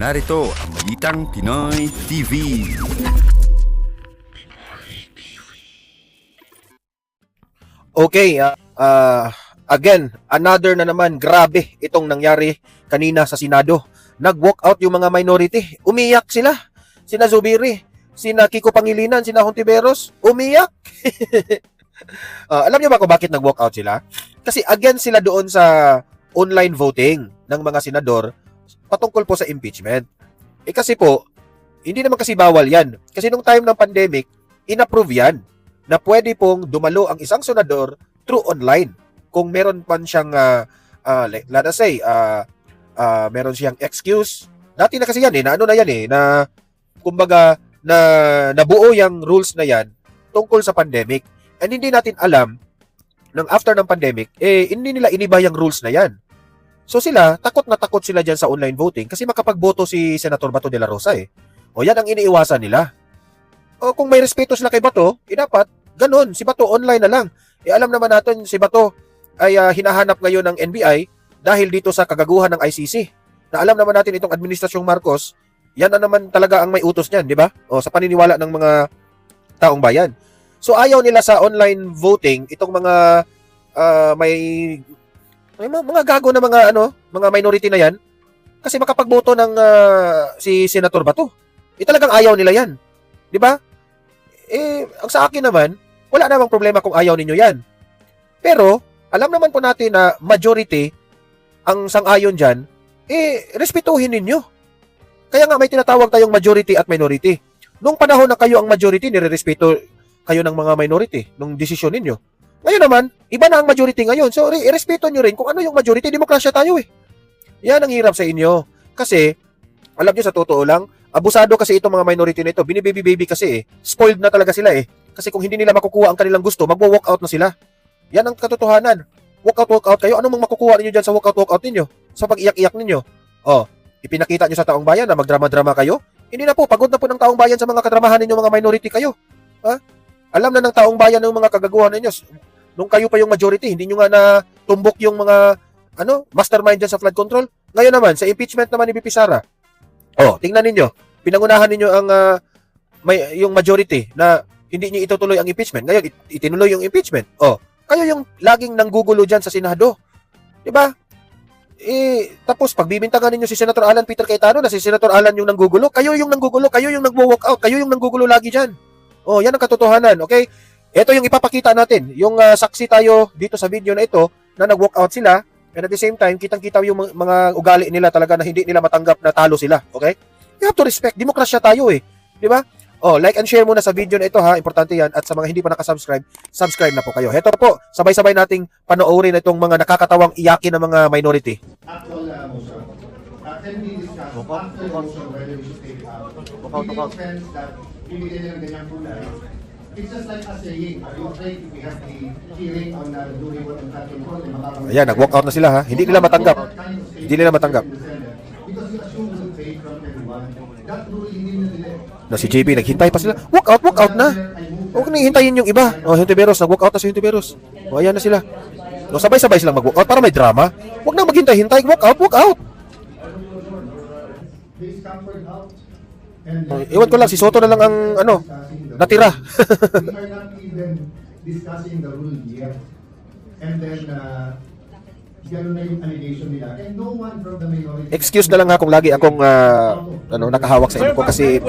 Narito ang Balitang Pinoy TV. Okay, again, another na naman, grabe itong nangyari kanina sa Senado. Nag-walk out yung mga minority. Umiyak sila. Sina Zubiri, sina Kiko Pangilinan, sina Hontiveros, umiyak. Alam niyo ba kung bakit nag-walk out sila? Kasi against sila doon sa online voting ng mga senador patungkol po sa impeachment. Kasi po, hindi naman kasi bawal yan. Kasi nung time ng pandemic, inapprove yan na pwede pong dumalo ang isang senador through online. Kung meron man siyang, let us say, meron siyang excuse. Dati na kasi yan na ano na yan na kumbaga na nabuo yung rules na yan tungkol sa pandemic. And hindi natin alam nang after ng pandemic, hindi nila iniba yung rules na yan. So sila, takot na takot sila dyan sa online voting kasi makapagboto si Senator Bato de la Rosa O yan ang iniiwasan nila. O kung may respeto sila kay Bato, dapat ganun, si Bato online na lang. Alam naman natin si Bato ay hinahanap ngayon ng NBI dahil dito sa kagaguhan ng ICC. Na alam naman natin itong Administrasyong Marcos, yan na naman talaga ang may utos niyan, di ba? O sa paniniwala ng mga taong bayan. So ayaw nila sa online voting itong mga may mga gago na mga minority na yan kasi makapagboto ng si Senator Bato. Talagang ayaw nila yan. Di ba? Ang sa akin naman, wala namang problema kung ayaw ninyo yan. Pero, alam naman po natin na majority ang sang-ayon dyan, respetuhin ninyo. Kaya nga may tinatawag tayong majority at minority. Nung panahon na kayo ang majority, nire-respeto kayo ng mga minority, nung desisyon ninyo. Ngayon naman, iba na ang majority ngayon. So, irespeto nyo rin kung ano yung majority. Demokrasya tayo Yan ang hirap sa inyo. Kasi, alam nyo sa totoo lang, abusado kasi itong mga minority na ito. Binibaby-baby kasi Spoiled na talaga sila Kasi kung hindi nila makukuha ang kanilang gusto, magwo-walk out na sila. Yan ang katotohanan. Walk out kayo. Anong makukuha ninyo dyan sa walk out ninyo? Sa pag-iyak-iyak ninyo? Ipinakita nyo sa taong bayan na magdrama-drama kayo? Hindi na po. Pagod na po ng taong bayan sa mga kadramahan ninyo, mga minority kayo. Alam na ng taong bayan ng mga kagaguhan ninyo. Nung kayo pa yung majority, hindi nyo nga na tumbok yung mga mastermind dyan sa flood control. Ngayon naman, sa impeachment naman ni BP Sara. Tingnan ninyo. Pinangunahan ninyo ang yung majority na hindi nyo itutuloy ang impeachment. Ngayon, itinuloy yung impeachment. Kayo yung laging nanggugulo dyan sa Senado. Diba? Tapos, pagbibintangan ninyo si Senator Alan Peter Cayetano na si Senator Alan yung nanggugulo, kayo yung nanggugulo, kayo yung nagwo-walk out, kayo yung nanggugulo lagi dyan. Yan ang katotohanan, okay? Ito yung ipapakita natin. Yung saksi tayo dito sa video na ito na nag-walk out sila and at the same time, kitang-kita yung mga ugali nila talaga na hindi nila matanggap na talo sila, okay? You have to respect. Demokrasya tayo Di ba? Like and share muna sa video na ito Importante yan. At sa mga hindi pa nakasubscribe, subscribe na po kayo. Heto po, sabay-sabay nating panoorin itong mga nakakatawang iyakin ng mga minority. Actual motion. Can we discuss after motion whether we should take it out? It makes sense that bibigyan nila ng ganyang kulay. It's just like us saying, are you afraid if we have the hearing on doing what on flood control? Ayan, nag-walk out na sila Hindi nila matanggap. Hindi nila matanggap. Because you assume good faith from everyone. That rule hindi na nila. Si JB, naghintay pa sila. Walk out na. Huwag nang hintayin yung iba. Hontiveros, nag-walk out na si Hontiveros. Ayan na sila. Sabay-sabay silang mag-walk out para may drama. Huwag nang maghintay-hintay. Walk out. Iwan ko lang, si Soto na lang ang natira. We are not even discussing the rule yet. And then, gano'n na yung allegation nila. And no one from the minority... Excuse na lang kung lagi akong nakahawak sa inyo ko kasi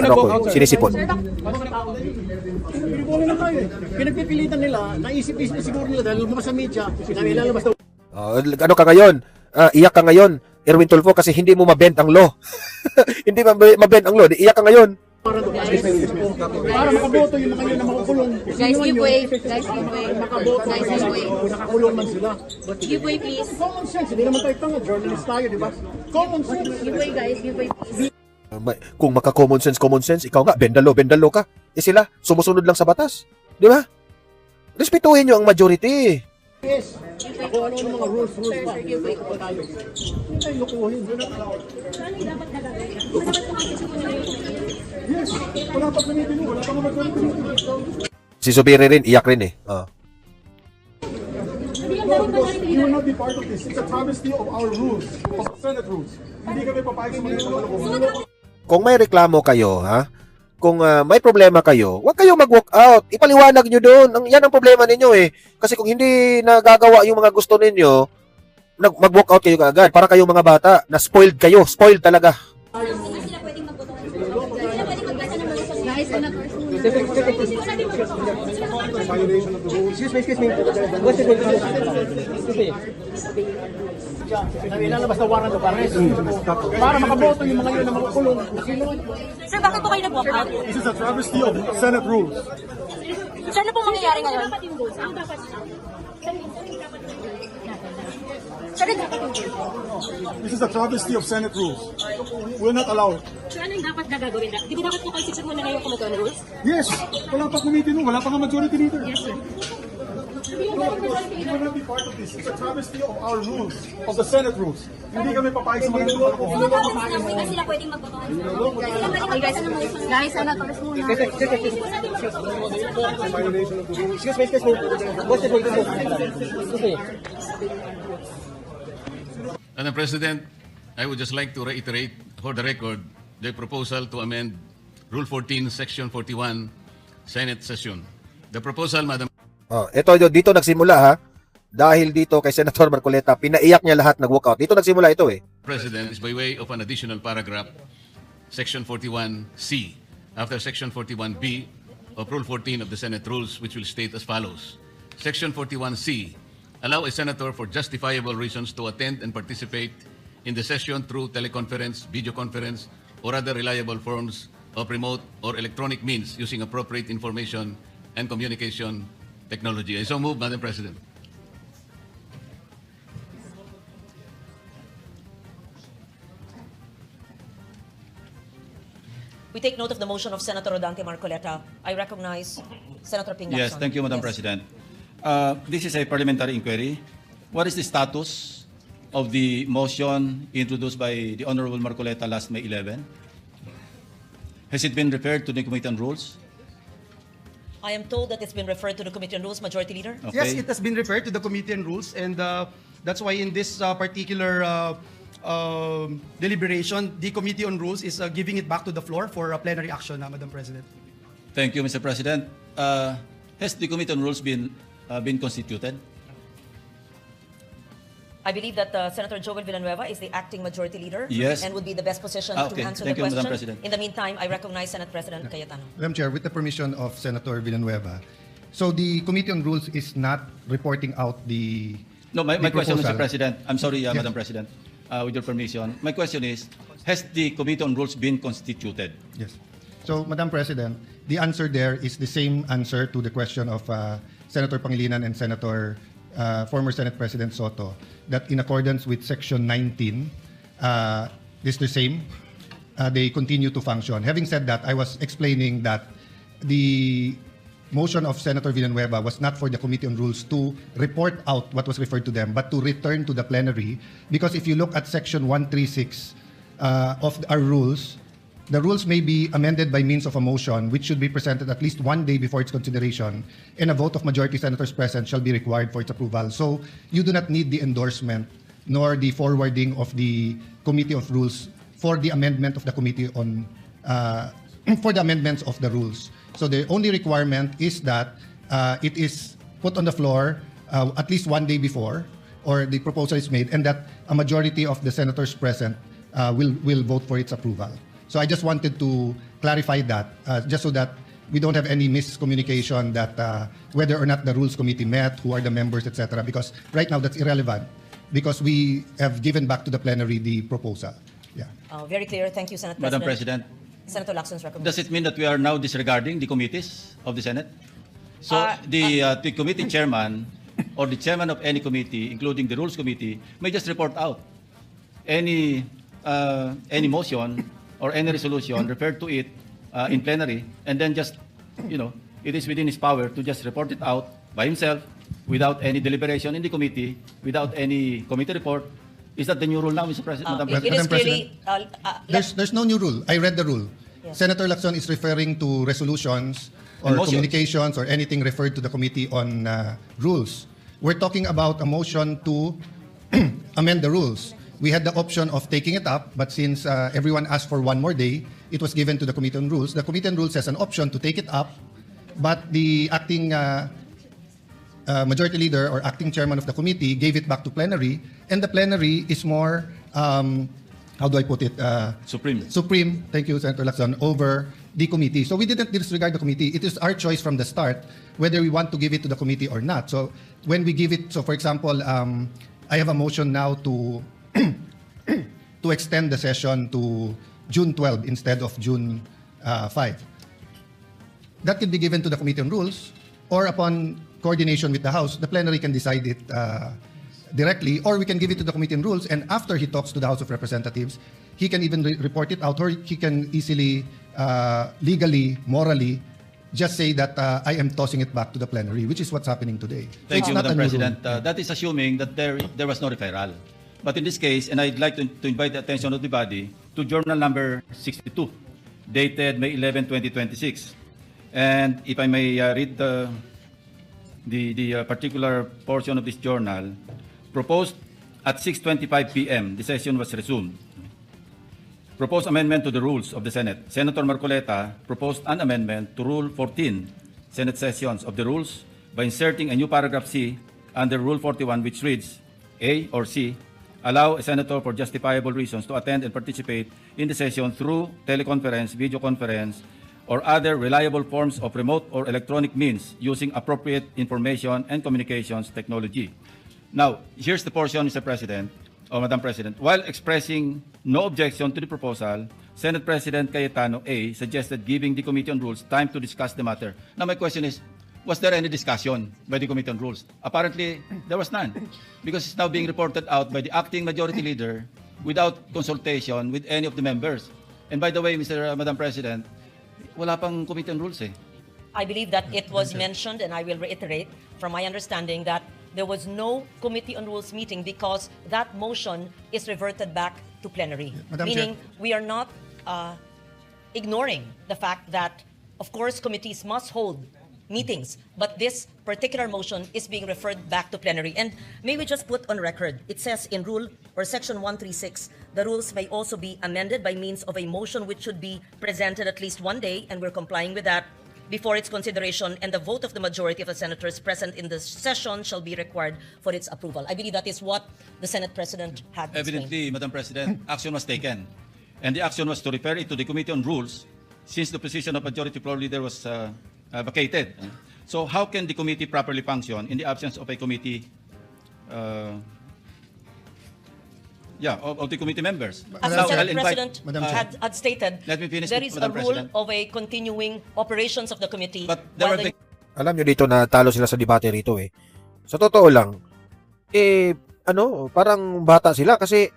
sinisipon. Pinagpipilitan nila, naisip-isip siguro nila dahil lumabas sa media, ilalabas daw. Ano ka ngayon? Iyak ka ngayon, Erwin Tulfo, kasi hindi mo mabend ang law. Hindi mabend ang law, iyak ka ngayon. Para makaboto yung mga yun na makukulong. Guys, give way. Makaboto, nakakulong man sila. Give way, please. Common sense, hindi naman tayo tanga, journalist tayo, di ba? Common sense. Give way, guys. Give way, please. Kung maka-common sense, ikaw nga, bendalo ka. Sila, sumusunod lang sa batas. Di ba? Respetuhin nyo ang majority. Yes. Kung ano yung mga rules ba? Give way. Ay, lukuhin. Yes. Wala pa gamitin mo. Wala pa Si Zubiri rin, iyak rin You will not not be part of this. It's a travesty of our rules, of Senate rules. Hindi kami papayag sa mga ganito. Kung may reklamo kayo, ha? Kung may problema kayo, huwag kayong mag-walk out. Ipaliwanag nyo doon. Yan ang problema ninyo eh. Kasi kung hindi nagagawa yung mga gusto ninyo, mag-walk out kayo kaagad. Para kayong mga bata, na spoiled kayo. Spoiled talaga. Guys, anak, Ilalabas na warrant of arrest. Para makaboto yung mga yun na makukulong. Sir, bakit po kayo nag-walk out? This is a travesty of Senate rules. Sir, ano po mangyayari ngayon? Sir, This is a travesty of Senate rules. We'll not allow it. sir, ano yung dapat na gagawin? Di ba dapat po kayo sisir muna ngayon committee on rules? Yes, wala pa committee nun. Wala pa nga majority leader. Yes, sir. We will not be part of this. It's a travesty of our rules, of the Senate rules. Hindi kami papayag sa mga ganito. Hindi sila pwedeng magboto. Okay, guys, anak, oras muna. Madam President, I would just like to reiterate for the record the proposal to amend Rule 14, Section 41, Senate session. The proposal, Madam Ito dito nagsimula ha. Dahil dito kay Senator Marcoleta, pinaiyak niya lahat nag-walk out. Dito nagsimula ito eh. President is by way of an additional paragraph, Section 41C, after Section 41B of Rule 14 of the Senate Rules, which will state as follows. Section 41C, allow a senator for justifiable reasons to attend and participate in the session through teleconference, video conference, or other reliable forms of remote or electronic means using appropriate information and communication technology. I so move, Madam President. We take note of the motion of Senator Rodante Marcoleta. I recognize Senator Ping Yes, Lacson. thank you, Madam Yes. President. This is a parliamentary inquiry. What is the status of the motion introduced by the Honorable Marcoleta last May 11? Has it been referred to the Committee on Rules? I am told that it's been referred to the Committee on Rules, Majority Leader. Okay. Yes, it has been referred to the Committee on Rules, and that's why in this particular deliberation, the Committee on Rules is giving it back to the floor for plenary action, Madam President. Thank you, Mr. President. Has the Committee on Rules been constituted? I believe that Senator Joel Villanueva is the acting Majority Leader Yes. and would be the best position Ah, to okay. answer Thank the you, question. Madam President. In the meantime, I recognize Senate President Cayetano. Madam Chair, with the permission of Senator Villanueva, so the Committee on Rules is not reporting out the No, my the question, Mr. proposal. President. I'm sorry, Yes. Madam President. With your permission, my question is, has the Committee on Rules been constituted? Yes. So, Madam President, the answer there is the same answer to the question of Senator Pangilinan and former Senate President Soto, that in accordance with Section 19, is the same. They continue to function. Having said that, I was explaining that the motion of Senator Villanueva was not for the Committee on Rules to report out what was referred to them, but to return to the plenary. Because if you look at Section 136 of our rules, the rules may be amended by means of a motion, which should be presented at least one day before its consideration, and a vote of majority senators present shall be required for its approval. So you do not need the endorsement nor the forwarding of the Committee of Rules for the amendment of the Committee on for the amendments of the rules. So the only requirement is that it is put on the floor at least one day before, or the proposal is made, and that a majority of the senators present will vote for its approval. So I just wanted to clarify that, just so that we don't have any miscommunication that whether or not the Rules Committee met, who are the members, etc. Because right now that's irrelevant, because we have given back to the plenary the proposal. Yeah. Very clear. Thank you, Senate Madam President. President, Senator Lacson's recommendation. does it mean that we are now disregarding the committees of the Senate? So the committee chairman or the chairman of any committee, including the Rules Committee, may just report out any motion or any resolution referred to it in plenary, and then just, it is within his power to just report it out by himself without any deliberation in the committee, without any committee report. Is that the new rule now, Mr. President? Madam It President? is Madam clearly... There's no new rule. I read the rule. Yes. Senator Lacson is referring to resolutions or And motions. communications or anything referred to the Committee on Rules. We're talking about a motion to amend the rules. We had the option of taking it up, but since everyone asked for one more day, it was given to the Committee on Rules. The Committee on Rules has an option to take it up, but the acting majority leader or acting chairman of the committee gave it back to plenary, and the plenary is more, how do I put it? Supreme. Supreme, thank you, Senator Lacson, over the committee. So we didn't disregard the committee. It is our choice from the start whether we want to give it to the committee or not. So when we give it, so for example, I have a motion now to to extend the session to June 12 instead of June 5. That can be given to the Committee on Rules, or upon coordination with the House, the plenary can decide it directly, or we can give it to the Committee on Rules, and after he talks to the House of Representatives, he can even report it out, or he can easily, legally, morally, just say that I am tossing it back to the plenary, which is what's happening today. So Thank it's you, not Madam a new rule. President. That is assuming that there was no referral. But in this case, and I'd like to invite the attention of the body to journal number 62, dated May 11, 2026. And if I may read the particular portion of this journal, proposed at 6:25 p.m., the session was resumed. Proposed amendment to the rules of the Senate. Senator Marcoleta proposed an amendment to Rule 14, Senate sessions of the rules, by inserting a new paragraph C under Rule 41, which reads, A or C, allow a senator for justifiable reasons to attend and participate in the session through teleconference, video conference, or other reliable forms of remote or electronic means using appropriate information and communications technology. Now, here's the portion, Mr. President, or Madam President. While expressing no objection to the proposal, Senate President Cayetano A. suggested giving the Committee on Rules time to discuss the matter. Now, my question is, was there any discussion by the Committee on Rules? Apparently, there was none, because it's now being reported out by the acting majority leader without consultation with any of the members. And by the way, Madam President, wala pang Committee on Rules eh. I believe that it was mentioned, and I will reiterate from my understanding that there was no Committee on Rules meeting because that motion is reverted back to plenary. Madam Meaning Chair. we are not ignoring the fact that, of course, committees must hold meetings, but this particular motion is being referred back to plenary. And may we just put on record, it says in Rule or Section 136, the rules may also be amended by means of a motion which should be presented at least one day, and we're complying with that, before its consideration, and the vote of the majority of the senators present in the session shall be required for its approval. I believe that is what the Senate President had explained. Evidently, Madam President, action was taken. And the action was to refer it to the Committee on Rules since the position of Majority Floor Leader was vacated. So how can the committee properly function in the absence of a committee, of the committee members? As Now, the Senate I'll invite- President had stated, Let me finish, there is a Madam rule President. of a continuing operations of the committee. But there while were the- Alam nyo dito na talo sila sa debate rito eh. Sa totoo lang, parang bata sila kasi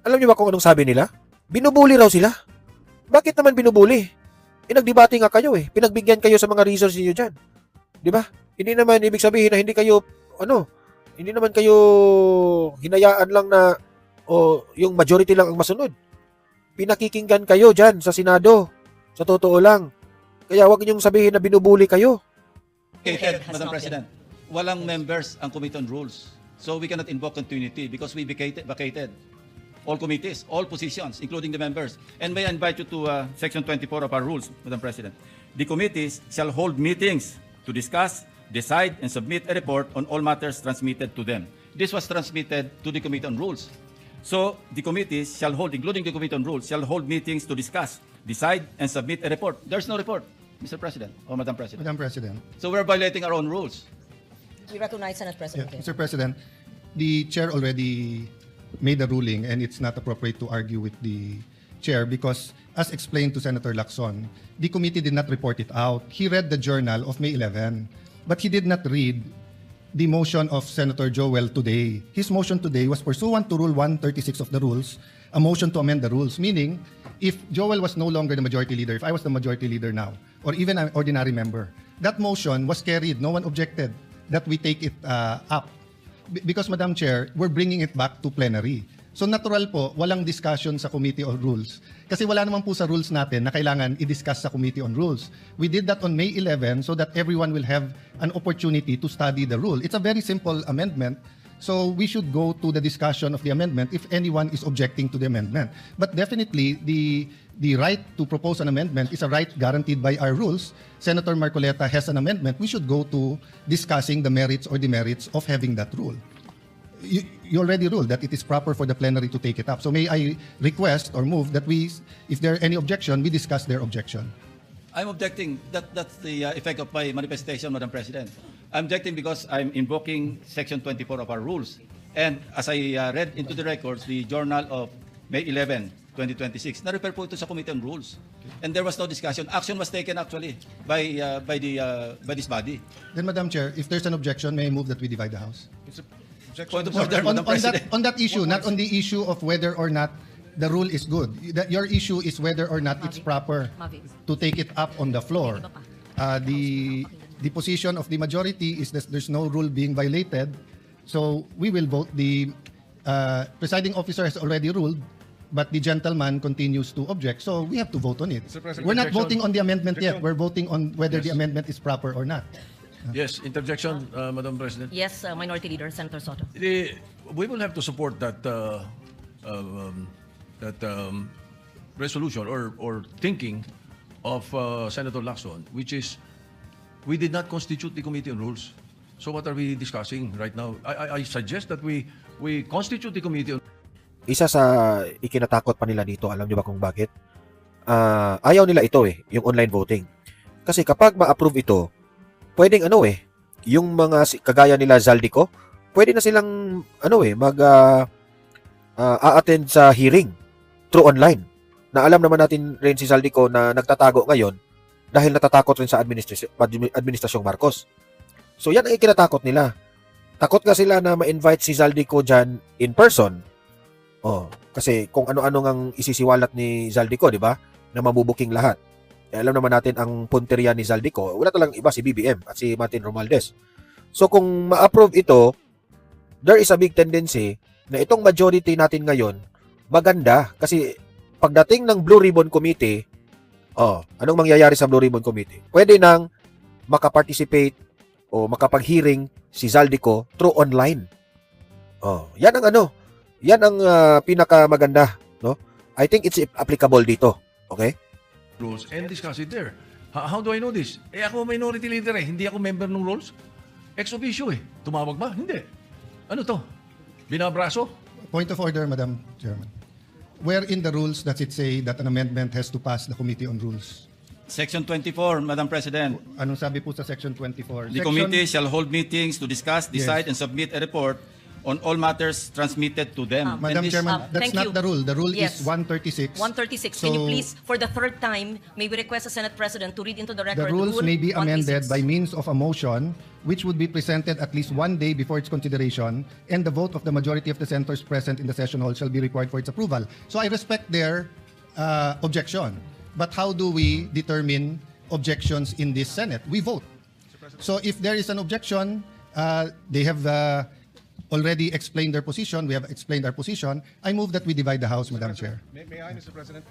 alam nyo ba kung anong sabi nila? Binubuli raw sila. Bakit naman binubuli? Nagdebate nga kayo eh. Pinagbigyan kayo sa mga reasons niyo dyan. Di ba? Hindi naman ibig sabihin na hindi kayo, hindi naman kayo hinayaan lang na yung majority lang ang masunod. Pinakikinggan kayo dyan sa Senado. Sa totoo lang. Kaya huwag niyong sabihin na binubuli kayo. Vacated, Has Madam not President. Walang members ang Committee on Rules. So we cannot invoke continuity because we vacated all committees, all positions, including the members. And may I invite you to Section 24 of our rules, Madam President. The committees shall hold meetings to discuss, decide, and submit a report on all matters transmitted to them. This was transmitted to the Committee on Rules. So the committees shall hold, including the Committee on Rules, shall hold meetings to discuss, decide, and submit a report. There's no report, Mr. President or Madam President. Madam President. So we're violating our own rules. We recognize Senate President. Mr. President, the chair already made a ruling and it's not appropriate to argue with the chair because as explained to Senator Lacson, the committee did not report it out. He read the journal of May 11, but he did not read the motion of Senator Joel today. His motion today was pursuant to Rule 136 of the rules, a motion to amend the rules, meaning if Joel was no longer the majority leader, if I was the majority leader now, or even an ordinary member, that motion was carried. No one objected that we take it up. Because, Madam Chair, we're bringing it back to plenary. So natural po, walang discussion sa Committee on Rules. Kasi wala naman po sa rules natin na kailangan i-discuss sa Committee on Rules. We did that on May 11 so that everyone will have an opportunity to study the rule. It's a very simple amendment So we should go to the discussion of the amendment if anyone is objecting to the amendment. But definitely, the right to propose an amendment is a right guaranteed by our rules. Senator Marcoleta has an amendment. We should go to discussing the merits or demerits of having that rule. You already ruled that it is proper for the plenary to take it up. So may I request or move that we, if there are any objection, we discuss their objection. I'm objecting. That's the effect of my manifestation, Madam President. I'm objecting because I'm invoking Section 24 of our rules. And as I read into the records, the Journal of May 11, 2026, na-refer po ito sa Committee on Rules. And there was no discussion. Action was taken actually by this body. Then, Madam Chair, if there's an objection, may I move that we divide the House? Point of order, Madam President. On that issue, not on the issue of whether or not the rule is good. Your issue is whether or not it's proper to take it up on the floor. The position of the majority is that there's no rule being violated. So we will vote. The presiding officer has already ruled, but the gentleman continues to object. So we have to vote on it. We're not voting on the amendment yet. We're voting on whether the amendment is proper or not. Yes, interjection, Madam President. Yes, Minority Leader Senator Soto. We will have to support that resolution or thinking of Senator Lacson, which is we did not constitute the Committee on Rules. So what are we discussing right now? I suggest that we constitute the Committee on Isa sa ikinatakot pa nila dito, alam niyo ba kung bakit? Ayaw nila ito yung online voting. Kasi kapag ma-approve ito, pwedeng yung mga kagaya nila Zaldico, pwede na silang a-attend sa hearing through online. Na alam naman natin rin si Zaldico na nagtatago ngayon dahil natatakot rin sa administrasyong Marcos. So yan ang ikinatakot nila. Takot nga sila na ma-invite si Zaldico dyan in person. Kasi kung ano-ano ang isisiwalat ni Zaldico, di ba? Na mabubuking lahat. Alam naman natin ang punteriya ni Zaldico, wala talang iba si BBM at si Martin Romualdez. So kung ma-approve ito, there is a big tendency na itong majority natin ngayon, maganda. Kasi pagdating ng Blue Ribbon Committee, anong mangyayari sa Blue Ribbon Committee? Pwede nang makaparticipate o makapag-hearing si Zaldico through online. Yan ang pinakamaganda, no? I think it's applicable dito. Okay? rules and discuss it there. How do I know this? Ako minority leader hindi ako member ng rules. Ex officio Tumawag ba? Hindi. Ano to? Binabraso? Point of order, Madam Chairman. Where in the rules does it say that an amendment has to pass the Committee on Rules? Section 24, Madam President. Anong sabi po sa Section 24? The committee shall hold meetings to discuss, decide, and submit a report on all matters transmitted to them. Madam Chairman, that's not the rule. The rule Yes. is 136. 136. So, Can you please, for the third time, may we request the Senate President to read into the record the rules Rule may be amended 136. by means of a motion which would be presented at least one day before its consideration, and the vote of the majority of the senators present in the session hall shall be required for its approval. So I respect their objection. But how do we determine objections in this Senate? We vote. So if there is an objection, they have already explained their position. We have explained our position. I move that we divide the House, Madam Chair. May I, Mr. President?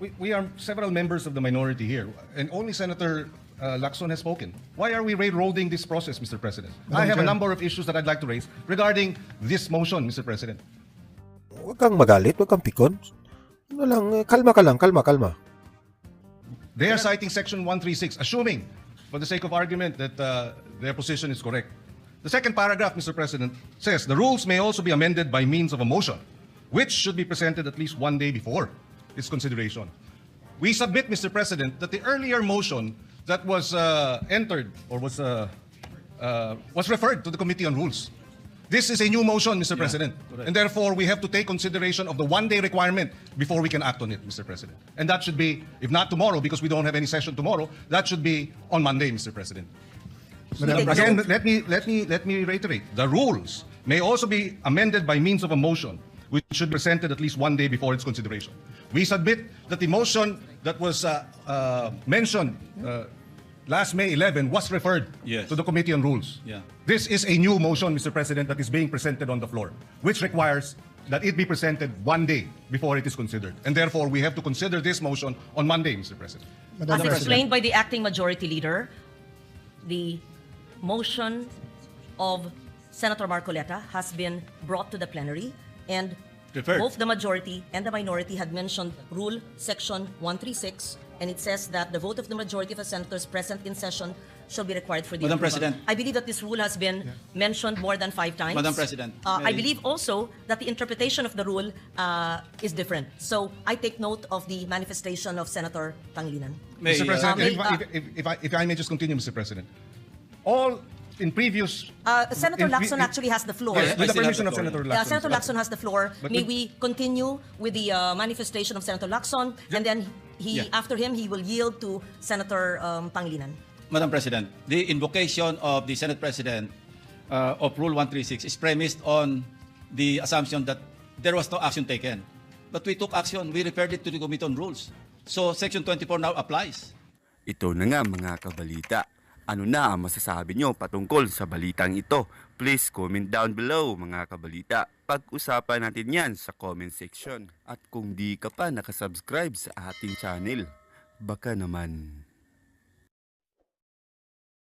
We are several members of the minority here, and only Senator Lacson has spoken. Why are we railroading this process, Mr. President? I have a number of issues that I'd like to raise regarding this motion, Mr. President. Huwag kang magalit, huwag kang pikon. Kalma ka lang, kalma. They are citing Section 136, assuming, for the sake of argument, that their position is correct. The second paragraph, Mr. President, says the rules may also be amended by means of a motion, which should be presented at least one day before its consideration. We submit, Mr. President, that the earlier motion that was entered or was referred to the Committee on Rules. This is a new motion, Mr. President, and therefore we have to take consideration of the one-day requirement before we can act on it, Mr. President. And that should be, if not tomorrow, because we don't have any session tomorrow, that should be on Monday, Mr. President. Again, let me reiterate. The rules may also be amended by means of a motion, which should be presented at least one day before its consideration. We submit that the motion that was mentioned last May 11 was referred to the Committee on Rules. Yeah. This is a new motion, Mr. President, that is being presented on the floor, which requires that it be presented one day before it is considered. And therefore, we have to consider this motion on Monday, Mr. President. As explained by the acting majority leader, the motion of Senator Marcoleta has been brought to the plenary, and Referred. both the majority and the minority had mentioned Rule Section 136, and it says that the vote of the majority of the senators present in session shall be required for the Madam approval. President. I believe that this rule has been mentioned more than 5 times. Madam President, I may- believe also that the interpretation of the rule is different. So I take note of the manifestation of Senator Pangilinan. May, Mr. President, may- if I may just continue, Mr. President. All in previous... Senator in- Lacson actually has the floor. Yes, with the I still have permission the of floor. Senator Yeah, Lacson. Senator Lacson has the floor. But May with- we continue with the manifestation of Senator Lacson, and then Yeah. after him, he will yield to Senator Pangilinan. Madam President, the invocation of the Senate President of Rule 136 is premised on the assumption that there was no action taken. But we took action. We referred it to the Committee on Rules. So Section 24 now applies. Ito na nga mga kabalita. Ano na ang masasabi nyo patungkol sa balitang ito? Please comment down below mga kabalita. Pag-usapan natin yan sa comment section. At kung di ka pa nakasubscribe sa ating channel, baka naman